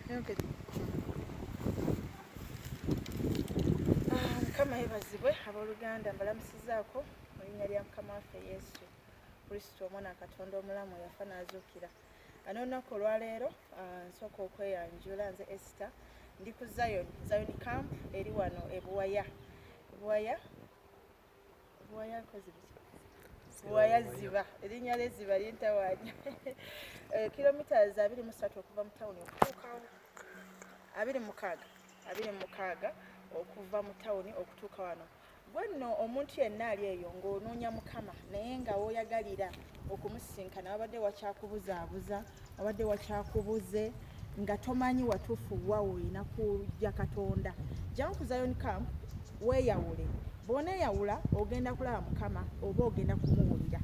Okay. Mukama yebazibwe abooluganda mbalamusizaako mu linnya lya Mukama waffe Yesu Kristo omwana Katonda omulamu yafa n'azuukira. N'olunaku olwaleero nsooka okweyanjula nze Esther ndi ku Zion Camp eri wano e Buwaya ziba erinnya ly'ezziba lintawaanya kilomita 23 okuva mu tawuni okutuukawo 26 okuva mu tawuni okutuuka wano. Gwenno omuntu yenna ali eyo ng'onoonya Mukama naye nga w'oyagalira okumusinkana wabadde wakyakubuzaabuza wabadde wakyakubuze nga tomanyi watuufu wa olina kujja Katonda, jjamu ku Zion Camp weeyawule. Bw'oneeyawula ogenda kulaba Mukama oba ogenda kumuwulira.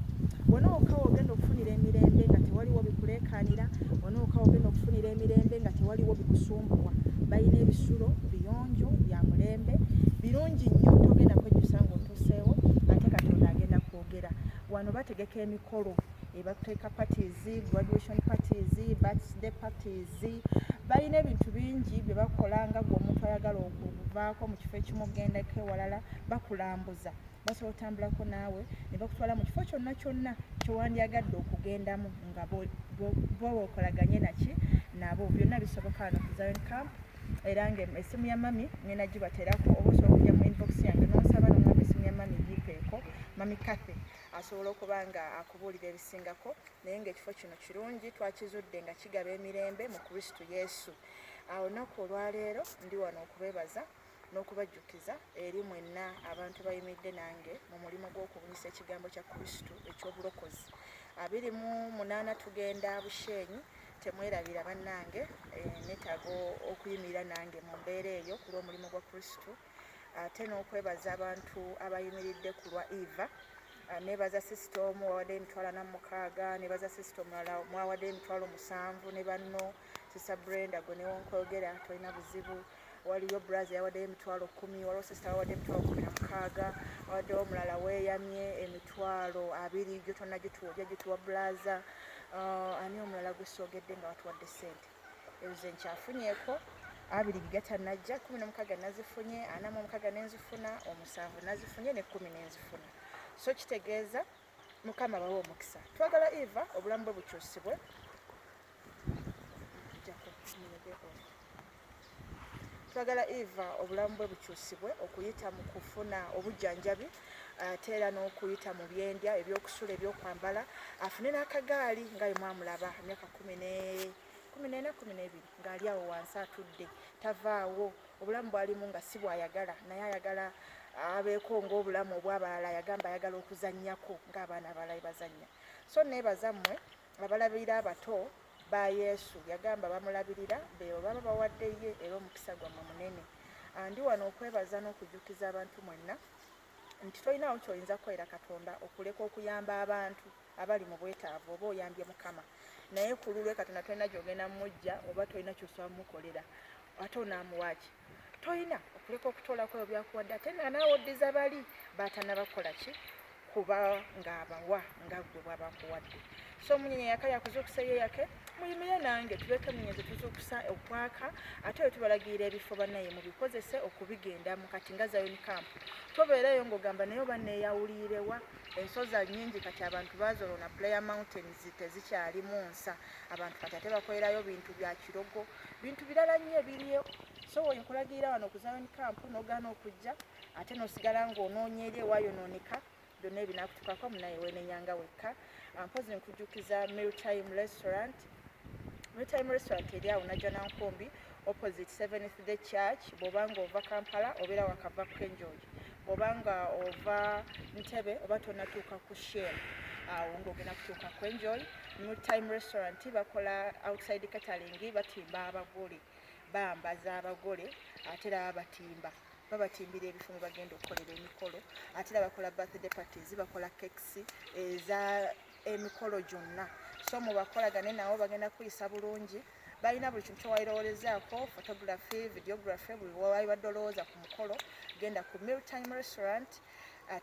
Bw'onookawo ogenda okufunira emirembe nga tewaliwo bikuleekaanira, bw'onookawo ogenda okufunira emirembe nga tewaliwo bikusumbuwa. Balina ebisulo biyonjo bya mulembe birungi nnyo, togenda kwejjusa ng'otuuseewo ate Katonda agenda kwogera. Wano bategeka emikolo bakuteeka parties, graduation parties, birthday parties, balina ebintu bingi bye bakola nga gwe omuntu ayagala okuvaako mu kifo ekimu ogendako ewalala bakulambuza. Basobola otambulako naawe ne bakutwala mu kifo kyonna kyonna kyewandyagadde okugendamu nga bo okolaganye nabo. Byonna bisoboka wano ku Zion Camp. Era ng'essimu ya mami ngenda gibateerako oba osobola okujja mu inbox yange n'onsaba n'omwamba essimu ya mami gipeeko mami Kathy asobola okuba nga akubuulira ebisingako, naye ng'ekifo kino kirungi twakizudde nga kigaba emirembe mu Kristo Yesu. Awo olunaku olwaleero ndi wano okubeebaza n'okubajjukiza eri mwenna abantu bayimidde nange mu mulimu gw'okubunyisa ekigambo kya Kristo eky'obulokozi. 28 tugenda Busheenyi, temwerabira bannange, neetaaga okuyimirira nange mu mbeera eyo ku lw'omulimu gwa Kristo. Ate n'okwebaza abantu abayimiridde ku lwa Eva. Nebaza sisita omu wawadde emitwalo 46, nebaza sisita omulala mwawadde emitwalo 7, ne banno sisita Brenda gwe newonkwogera tolina buzibu. Waliyo braza yawaddeyo emitwalo 10, waliwo sisita wawadde emitwalo 16, wawaddewo omulala weeyamye emitwalo 20 gyo tonna gituwa gituwa braza. Ani omulala gwe soogedde nga watuwadde ssente ezo nkyafunyeeko 2 gatanajja, 16 nazifunye, 46 nenzifuna, 7 nazifunye ne 10 nenzifuna. So kitegeeza Mukama bawe omukisa. Twagala Eva obulamu bwe bukyusibwe. Twagala Eva obulamu bwe bukyusibwe okuyita mu kufuna obujjanjabi, ate era n'okuyita mu byendya ebyokusula ebyokwambala, afune n'akagaali nga bwe mwamulaba emyaka 12 ng'ali awo wansi atudde tavaawo. Obulamu bwalimu nga si bwayagala naye ayagala abeeko ng'obulamu obw'abalala. Yagamba ayagala okuzannyako ng'abaana abalala bazannya. So neebaza mmwe abalabirira abato ba Yesu, yagamba bamulabirira be baba bawaddeyo era omukisa gwammwe munene. Ndi wano okwebaza n'okujjukiza abantu mwenna nti tolinawo ky'oyinza kwera Katonda okuleka okuyamba abantu abali mu bwetaavu oba oyambye Mukama, naye ku lulwe Katonda tolina gy'ogenda mujja oba tolina ky'osobola mukolera ate onaamuwaaki. Tolina okuleka okutoolako ebyo byakuwadde ate nga naawe oddiza bali baatanabakola ki kuba ng'abawa nga ggwe bw'aba akuwadde. So munyenye yaka yakuzuukusa ye yake muyimire nange tuleke munyenye tuzuukusa okwaka ate bwe tubalagirira ebifo bannaye mubikozese okubigendamu. Kati nga Zion Camp tobeerayo ng'ogamba naye oba neeyawulirewa. Ensozi nnyingi kati abantu baazolona, Prayer Mountains tezikyalimu nsa. Abantu kati ate bakolerayo bintu bya kirogo, bintu birala nnyo ebiriyo. So okulagirira wano ku Zion Camp n'ogaana okujja ate n'osigala ng'onoonya eri ewayonooneka, byonna ebinaakutukako munaye weenenyanga wekka. Mpozi nkujjukiza Mealtime Restaurant. Mealtime Restaurant eri awo Najja Nankumbi opposite Seventh Day Church. Bw'obanga ova Kampala obeera wakava Kenjoy, bw'obanga ova Ntebe oba tonnatuuka ku Shell awo ng'ogenda kutuuka ku Enjoy. Mealtime Restaurant bakola outside catering, batimba abagole, bambaza abagole ate era babatimbira ebifo mwe bagenda okukolera emikolo, ate era bakola birthday parties, bakola cakes eza emikolo gyonna. So mubakolagane nabo bagenda kuyisa bulungi. Balina buli kintu kyewalirowoolezaako, photography, videography, buli wawalibadde olowooza ku mukolo genda ku Mealtime Restaurant.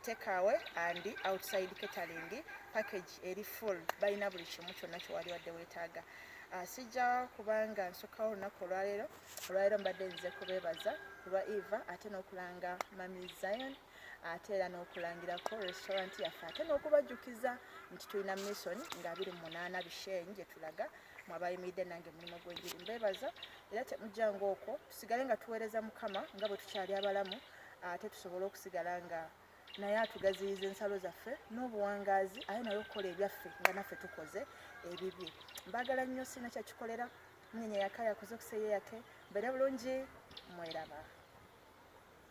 Takeaway and outside catering package eri full. Balina buli kimu kyonna kyewalibadde weetaaga. sijja kubanga nsukkawo olunaku olwaleero mbadde nze kubeebaza kulwa Eva ate n'okulanga Mami Zion ate era n'okulangirako restaurant yaffe ate n'okubajjukiza nti tulina mission nga 28 Bishenyi gye tulaga mwabayimiridde nange mulimu gw'enjiri mbeebaza era temujjanga okwo tusigale nga tuweereza Mukama nga bwe tukyali abalamu ate tusobole okusigala nga naye atugaziyiza ensalo zaffe n'obuwangaazi aye naye okukola ebyaffe nga naffe tukoze ebibye. Mbaagala nnyo sina kyakikolera munyenye yaka yakoze okuseeya yake mbeere bulungi mweraba.